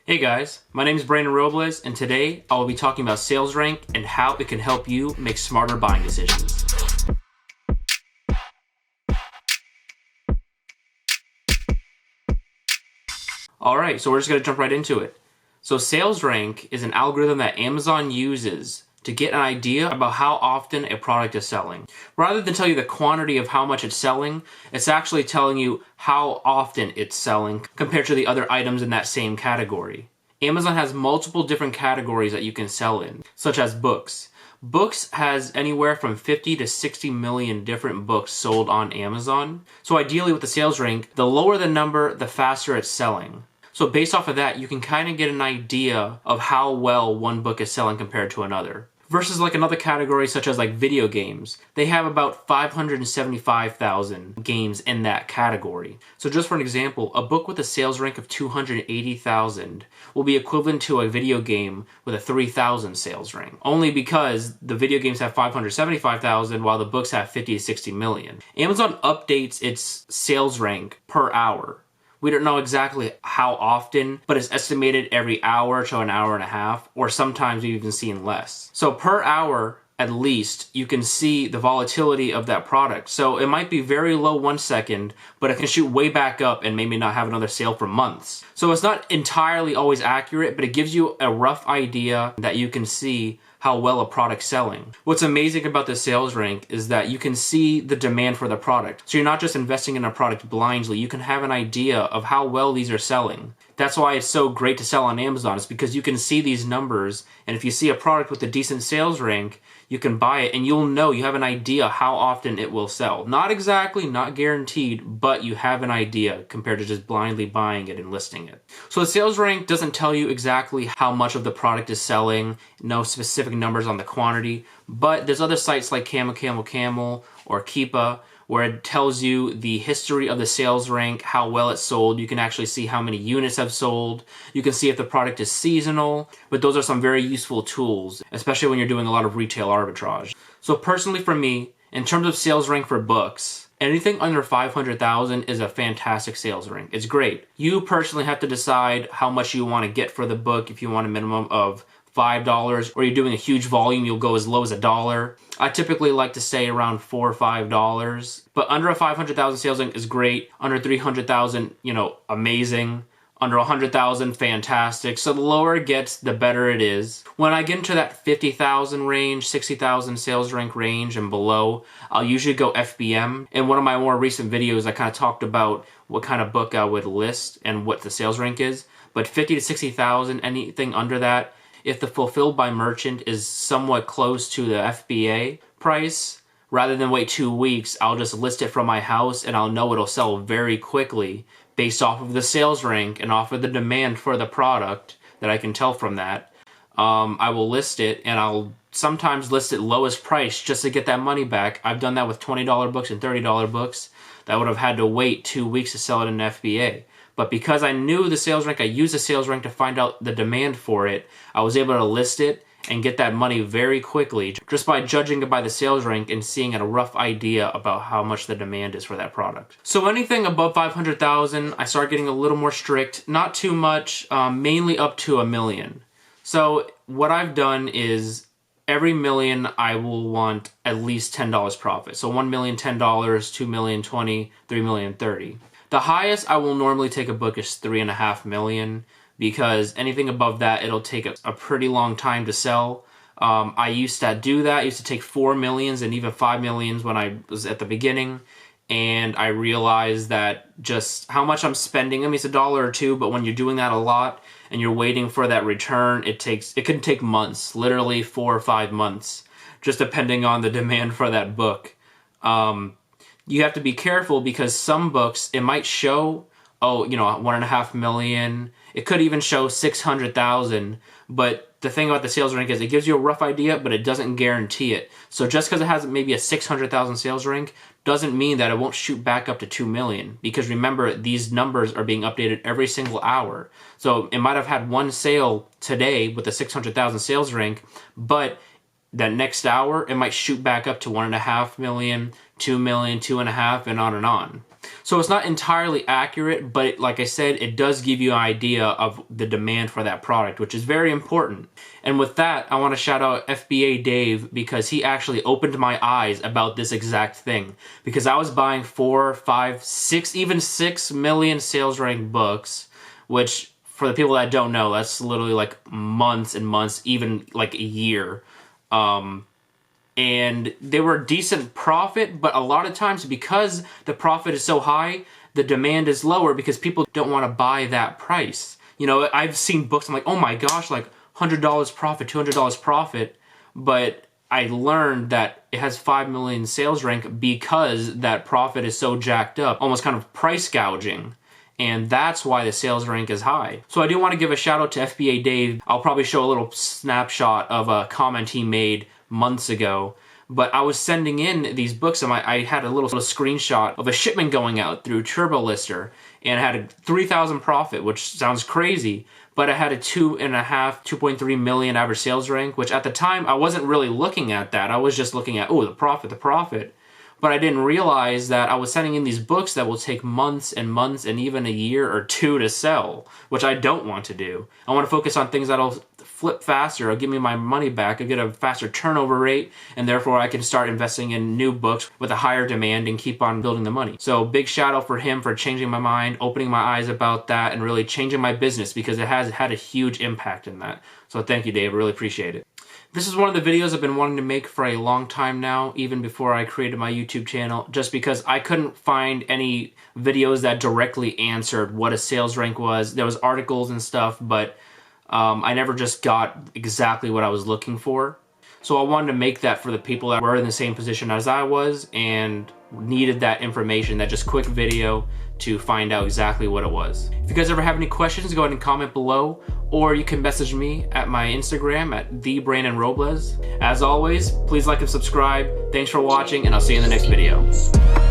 Hey guys, my name is Brandon Robles, and today I will be talking about sales rank and how it can help you make smarter buying decisions. Alright, so we're just going to jump right into it. So sales rank is an algorithm that Amazon uses to get an idea about how often a product is selling. Rather than tell you the quantity of how much it's selling, it's actually telling you how often it's selling compared to the other items in that same category. Amazon has multiple different categories that you can sell in, such as books. Books has anywhere from 50 to 60 million different books sold on Amazon. So ideally with the sales rank, the lower the number, the faster it's selling. So based off of that, you can kind of get an idea of how well one book is selling compared to another. Versus like another category such as like video games. They have about 575,000 games in that category. So just for an example, a book with a sales rank of 280,000 will be equivalent to a video game with a 3,000 sales rank. Only because the video games have 575,000 while the books have 50 to 60 million. Amazon updates its sales rank per hour. We don't know exactly how often, but it's estimated every hour to an hour and a half, or sometimes we've even seen less. So per hour, at least, you can see the volatility of that product. So it might be very low 1 second, but it can shoot way back up and maybe not have another sale for months. So it's not entirely always accurate, but it gives you a rough idea that you can see how well a product's selling. What's amazing about the sales rank is that you can see the demand for the product. So you're not just investing in a product blindly, you can have an idea of how well these are selling. That's why it's so great to sell on Amazon, is because you can see these numbers, and if you see a product with a decent sales rank, you can buy it and you'll know, you have an idea how often it will sell. Not exactly, not guaranteed, but you have an idea compared to just blindly buying it and listing it. So the sales rank doesn't tell you exactly how much of the product is selling, no specific numbers on the quantity, but there's other sites like Camel or Keepa where it tells you the history of the sales rank, how well it's sold. You can actually see how many units have sold. You can see if the product is seasonal, but those are some very useful tools, especially when you're doing a lot of retail arbitrage. So personally for me, in terms of sales rank for books, anything under 500,000 is a fantastic sales rank. It's great. You personally have to decide how much you want to get for the book. If you want a minimum of $5, or you're doing a huge volume, you'll go as low as $1. I typically like to say around $4 or $5, but under a 500,000 sales rank is great. Under 300,000, amazing. Under 100,000, fantastic. So the lower it gets, the better it is. When I get into that 50,000 range, 60,000 sales rank range and below, I'll usually go FBM. In one of my more recent videos, I kind of talked about what kind of book I would list and what the sales rank is. But 50 to 60,000, anything under that, if the fulfilled by merchant is somewhat close to the FBA price, rather than wait 2 weeks, I'll just list it from my house and I'll know it'll sell very quickly based off of the sales rank and off of the demand for the product that I can tell from that. I will list it, and I'll sometimes list it lowest price just to get that money back. I've done that with $20 books and $30 books that would have had to wait 2 weeks to sell it in FBA. But because I knew the sales rank, I used the sales rank to find out the demand for it, I was able to list it and get that money very quickly just by judging it by the sales rank and seeing a rough idea about how much the demand is for that product. So anything above 500,000, I start getting a little more strict, not too much, mainly up to $1 million. So what I've done is every million I will want at least $10 profit. So 1 million, $10, 2 million, 20, 3 million, 30. The highest I will normally take a book is 3.5 million, because anything above that, it'll take a pretty long time to sell. I used to do that. I used to take 4 millions and even 5 millions when I was at the beginning. And I realized that just how much I'm spending, I mean, it's $1 or $2, but when you're doing that a lot and you're waiting for that return, it can take months, literally 4 or 5 months, just depending on the demand for that book. You have to be careful because some books, it might show, 1.5 million. It could even show 600,000. But the thing about the sales rank is it gives you a rough idea, but it doesn't guarantee it. So just because it has maybe a 600,000 sales rank doesn't mean that it won't shoot back up to 2 million. Because remember, these numbers are being updated every single hour. So it might have had one sale today with a 600,000 sales rank, but that next hour, it might shoot back up to 1.5 million, 2 million, 2.5, and on and on. So it's not entirely accurate, but like I said, it does give you an idea of the demand for that product, which is very important. And with that, I want to shout out FBA Dave, because he actually opened my eyes about this exact thing. Because I was buying 4, 5, 6, even 6 million sales rank books, which for the people that don't know, that's literally like months and months, even like a year. And they were decent profit, but a lot of times because the profit is so high, the demand is lower because people don't want to buy that price. You know, I've seen books, I'm like, oh my gosh, like $100 profit, $200 profit, but I learned that it has 5 million sales rank because that profit is so jacked up, almost kind of price gouging. And that's why the sales rank is high. So I do want to give a shout out to FBA Dave. I'll probably show a little snapshot of a comment he made months ago. But I was sending in these books, and I had a little screenshot of a shipment going out through TurboLister, and it had a 3,000 profit, which sounds crazy, but it had a 2.3 million average sales rank, which at the time I wasn't really looking at that. I was just looking at, oh, the profit. But I didn't realize that I was sending in these books that will take months and months and even a year or two to sell, which I don't want to do. I want to focus on things that'll flip faster, or give me my money back, or get a faster turnover rate, and therefore I can start investing in new books with a higher demand and keep on building the money. So big shout out for him for changing my mind, opening my eyes about that, and really changing my business, because it has had a huge impact in that. So thank you, Dave. I really appreciate it. This is one of the videos I've been wanting to make for a long time now, even before I created my YouTube channel, just because I couldn't find any videos that directly answered what a sales rank was. There was articles and stuff, but I never just got exactly what I was looking for. So I wanted to make that for the people that were in the same position as I was and needed that information, that just quick video to find out exactly what it was. If you guys ever have any questions, go ahead and comment below, or you can message me at my Instagram at @TheBrandonRobles. As always, please like and subscribe. Thanks for watching, and I'll see you in the next video.